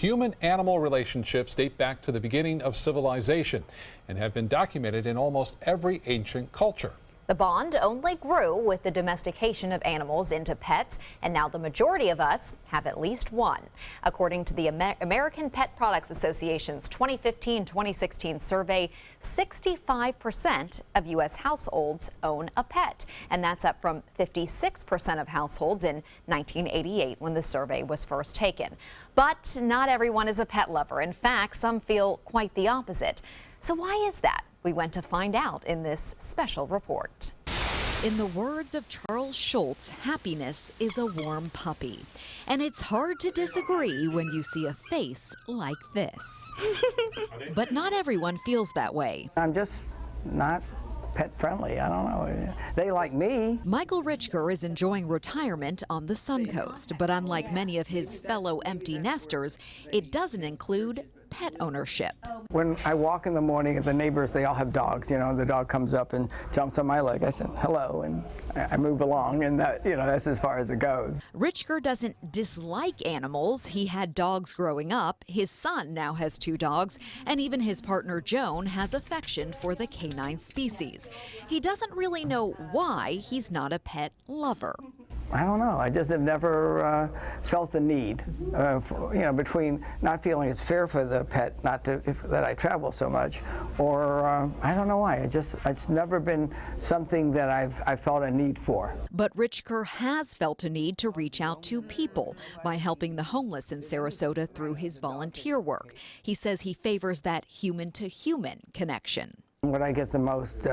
Human-animal relationships date back to the beginning of civilization and have been documented in almost every ancient culture. The bond only grew with the domestication of animals into pets, and now the majority of us have at least one. According to the American Pet Products Association's 2015-2016 survey, 65% of U.S. households own a pet, and that's up from 56% of households in 1988 when the survey was first taken. But not everyone is a pet lover. In fact, some feel quite the opposite. So why is that? We went to find out in this special report. In the words of Charles Schultz, happiness is a warm puppy. And it's hard to disagree when you see a face like this. But not everyone feels that way. I'm just not pet friendly. I don't know. They like me. Michael Richker is enjoying retirement on the Suncoast, but unlike many of his fellow empty nesters, it doesn't include pet ownership. When I walk in the morning, the neighbors, they all have dogs, you know, the dog comes up and jumps on my leg. I said, hello, and I move along, and that, you know, that's as far as it goes. Richker doesn't dislike animals. He had dogs growing up. His son now has 2 dogs, and even his partner Joan has affection for the canine species. He doesn't really know why he's not a pet lover. I don't know. I just have never felt the need, between not feeling it's fair for the pet not to that I travel so much, or I don't know why. It's never been something that I've felt a need for. But Richker has felt a need to reach out to people by helping the homeless in Sarasota through his volunteer work. He says he favors that human-to-human connection. What I get the most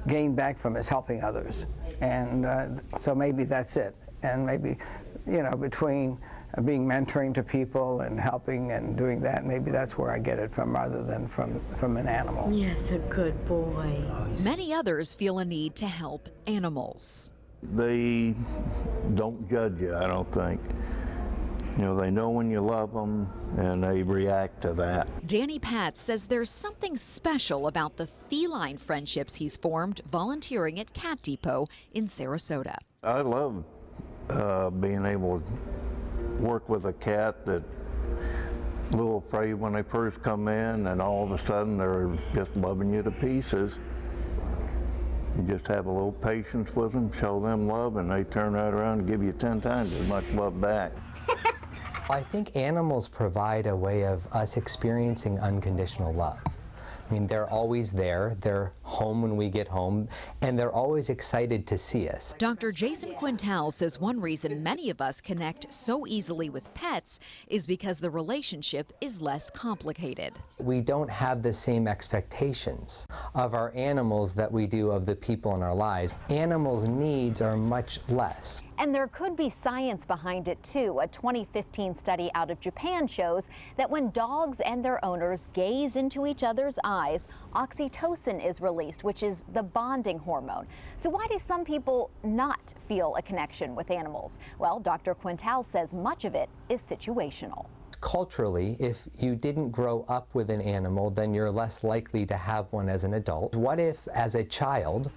gain back from is helping others, and so maybe that's it. And maybe, you know, between being mentoring to people and helping and doing that, maybe that's where I get it from rather than from an animal. Yes, a good boy. Many others feel a need to help animals. They don't judge you, I don't think. You know, they know when you love them, and they react to that. Danny Patz says there's something special about the feline friendships he's formed volunteering at Cat Depot in Sarasota. I love being able to work with a cat that's a little afraid when they first come in, and all of a sudden they're just loving you to pieces. You just have a little patience with them, show them love, and they turn right around and give you 10 times as much love back. I think animals provide a way of us experiencing unconditional love. I mean, they're always there, they're home when we get home, and they're always excited to see us. Dr. Jason Quintal says one reason many of us connect so easily with pets is because the relationship is less complicated. We don't have the same expectations of our animals that we do of the people in our lives. Animals' needs are much less. And there could be science behind it too. A 2015 study out of Japan shows that when dogs and their owners gaze into each other's eyes, oxytocin is released, which is the bonding hormone. So why do some people not feel a connection with animals? Well, Dr. Quintal says much of it is situational. Culturally, if you didn't grow up with an animal, then you're less likely to have one as an adult. What if, as a child,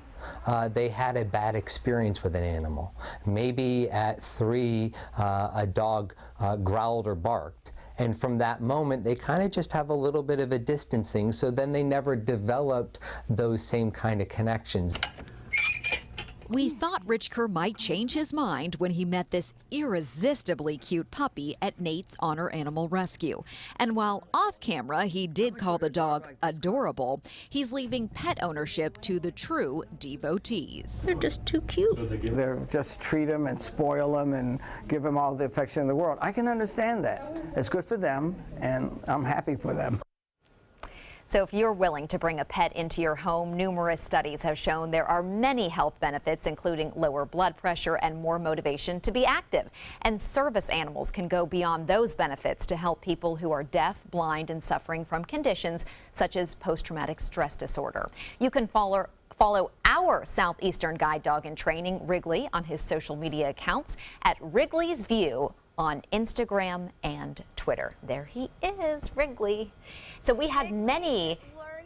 they had a bad experience with an animal? Maybe at 3, a dog growled or barked. And from that moment, they kind of just have a little bit of a distancing, so then they never developed those same kind of connections. We thought Richker might change his mind when he met this irresistibly cute puppy at Nate's Honor Animal Rescue. And while off camera he did call the dog adorable, he's leaving pet ownership to the true devotees. They're just too cute. They're just treat them and spoil them and give them all the affection in the world. I can understand that. It's good for them, and I'm happy for them. So if you're willing to bring a pet into your home, numerous studies have shown there are many health benefits, including lower blood pressure and more motivation to be active. And service animals can go beyond those benefits to help people who are deaf, blind, and suffering from conditions such as post-traumatic stress disorder. You can follow our Southeastern guide dog in training, Wrigley, on his social media accounts at Wrigley's View on Instagram and Twitter. There he is, Wrigley. So we had many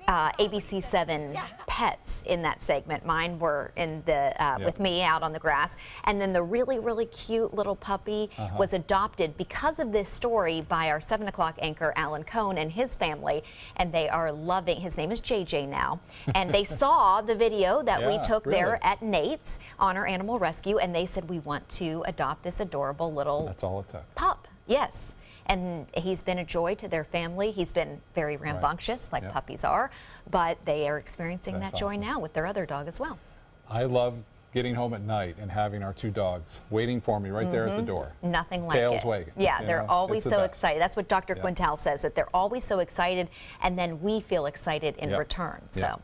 ABC7 pets in that segment. Mine were in the with me out on the grass, and then the really, really cute little puppy was adopted because of this story by our 7 o'clock anchor Alan Cohn and his family, and they are loving. His name is JJ now, and they saw the video that we took there at Nate's Honor Animal Rescue, and they said we want to adopt this adorable little That's all it took. pup. Yes. And he's been a joy to their family. He's been very rambunctious, like puppies are, but they are experiencing that joy now with their other dog as well. I love getting home at night and having our 2 dogs waiting for me right there at the door. Nothing like Tails it. wagging. Yeah, You they're know, always it's the so best. excited. That's what Dr. Quintal says, that they're always so excited, and then we feel excited in return. So.